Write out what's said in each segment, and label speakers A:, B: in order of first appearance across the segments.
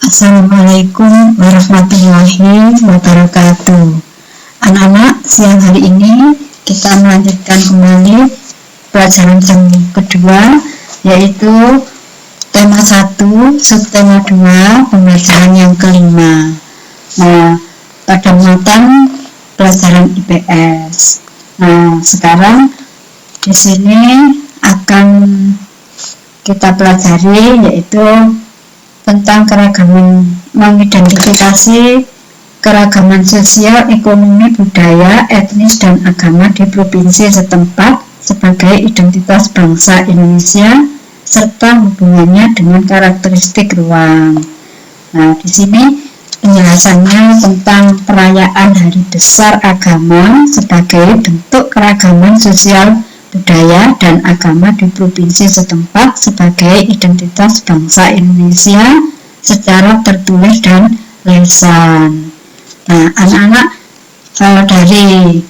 A: Assalamualaikum warahmatullahi wabarakatuh. Anak-anak, siang hari ini kita melanjutkan kembali pelajaran yang kedua, yaitu tema 1, subtema 2, pembelajaran yang kelima. Nah, pada muatan pelajaran IPS. Nah, sekarang di sini akan kita pelajari yaitu tentang keragaman, mengidentifikasi keragaman sosial, ekonomi, budaya, etnis, dan agama di provinsi setempat sebagai identitas bangsa Indonesia serta hubungannya dengan karakteristik ruang. Nah, di sini penjelasannya tentang perayaan Hari Besar Agama sebagai bentuk keragaman sosial, budaya, dan agama di provinsi setempat sebagai identitas bangsa Indonesia secara tertulis dan lisan. Nah, anak-anak, dari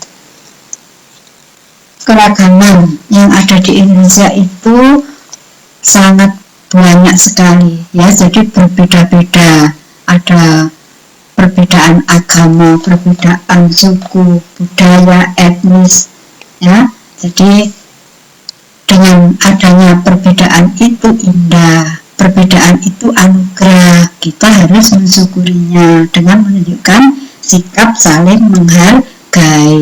A: keragaman yang ada di Indonesia itu sangat banyak sekali ya, jadi berbeda-beda, ada perbedaan agama, perbedaan suku, budaya, etnis ya. Jadi dengan adanya perbedaan itu indah, perbedaan itu anugerah, kita harus mensyukurinya dengan menunjukkan sikap saling menghargai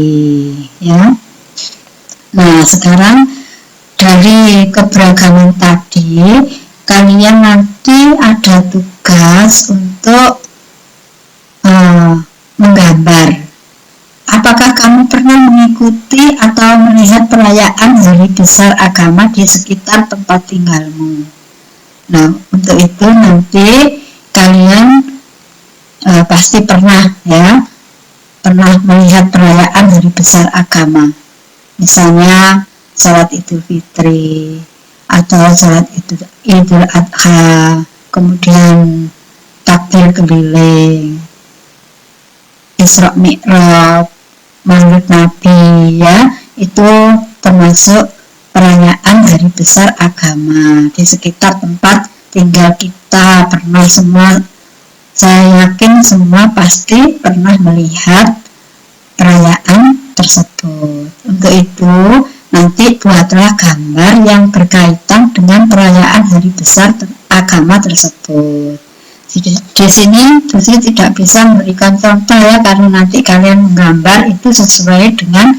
A: ya. Nah, sekarang dari keberagaman tadi, kalian nanti ada tugas untuk menggambar. Apakah kamu pernah mengikuti atau melihat perayaan Hari Besar Agama di sekitar tempat tinggalmu? Nah, untuk itu nanti kalian pasti pernah ya, pernah melihat perayaan Hari Besar Agama. Misalnya sholat Idul Fitri atau sholat Idul Adha, kemudian takbir keliling, Isra Mi'raj, Maulid Nabi ya, itu termasuk perayaan Hari Besar Agama di sekitar tempat tinggal kita. Pernah semua, saya yakin semua pasti pernah melihat perayaan tersebut. Untuk itu nanti buatlah gambar yang berkaitan dengan perayaan Hari Besar Agama tersebut. Di sini Putri tidak bisa memberikan contoh ya, karena nanti kalian menggambar itu sesuai dengan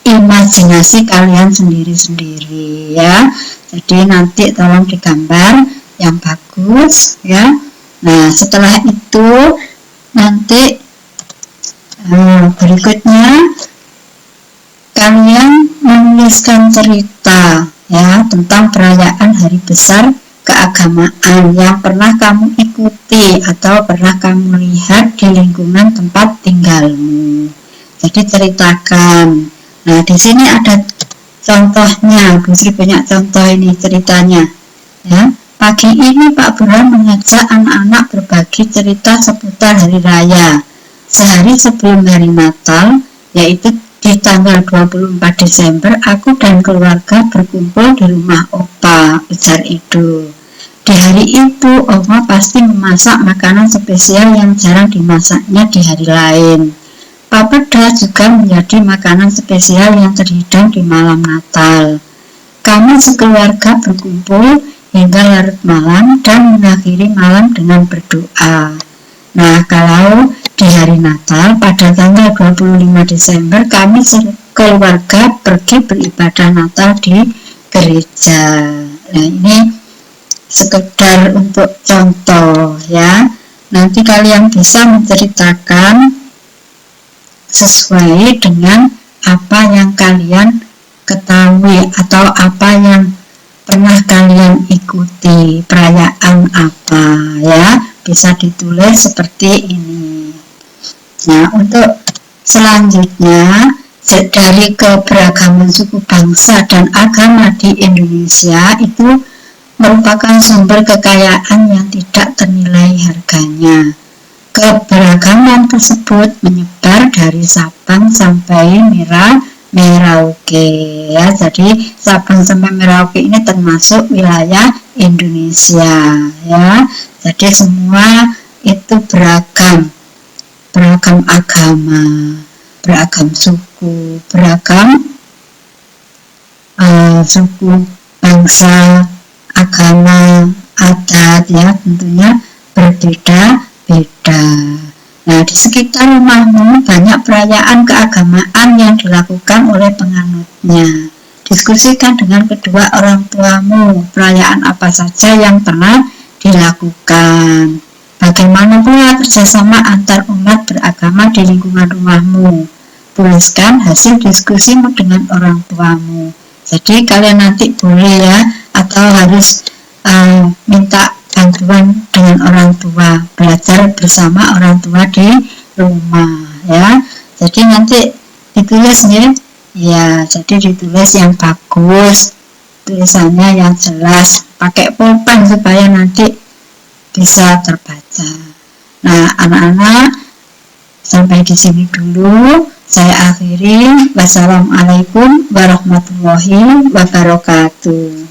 A: imajinasi kalian sendiri-sendiri ya. Jadi nanti tolong digambar yang bagus ya. Nah, setelah itu nanti berikutnya kalian menuliskan cerita ya tentang perayaan Hari Besar keagamaan yang pernah kamu ikuti atau pernah kamu lihat di lingkungan tempat tinggalmu. Jadi ceritakan. Nah, di sini ada contohnya, Bu Sri punya contoh ini ceritanya. Ya, pagi ini Pak Burhan mengajak anak-anak berbagi cerita seputar hari raya. Sehari sebelum hari Natal, yaitu di tanggal 24 Desember, aku dan keluarga berkumpul di rumah Opa, ujar Ido. Di hari itu, Oma pasti memasak makanan spesial yang jarang dimasaknya di hari lain. Papeda juga menjadi makanan spesial yang terhidang di malam Natal. Kami sekeluarga berkumpul hingga larut malam dan mengakhiri malam dengan berdoa. Nah, kalau di hari Natal pada tanggal 25 Desember, kami sekeluarga pergi beribadah Natal di gereja. Nah, ini sekedar untuk contoh ya. Nanti kalian bisa menceritakan sesuai dengan apa yang kalian ketahui atau apa yang pernah kalian ikuti, perayaan apa ya, bisa ditulis seperti ini. Nah, untuk selanjutnya dari keberagaman suku bangsa dan agama di Indonesia itu merupakan sumber kekayaan yang tidak ternilai harganya. Keberagaman tersebut menyebar dari Sabang sampai Merauke ya. Jadi Sabang sampai Merauke ini termasuk wilayah Indonesia ya. Jadi semua itu beragam agama, beragam suku, beragam suku, bangsa, agama, adat, ya tentunya berbeda-beda. Nah, di sekitar rumahmu banyak perayaan keagamaan yang dilakukan oleh penganutnya. Diskusikan dengan kedua orang tuamu perayaan apa saja yang pernah dilakukan. Bagaimana pula kerjasama antar umat beragama di lingkungan rumahmu. Tuliskan hasil diskusimu dengan orang tuamu. Jadi kalian nanti boleh ya, atau harus minta bantuan dengan orang tua, belajar bersama orang tua di rumah ya. Jadi nanti ditulis nih ya, jadi ditulis yang bagus, tulisannya yang jelas, pakai pulpen supaya nanti bisa terbaca. Nah, anak-anak, sampai di sini dulu saya akhiri. Wassalamualaikum warahmatullahi wabarakatuh.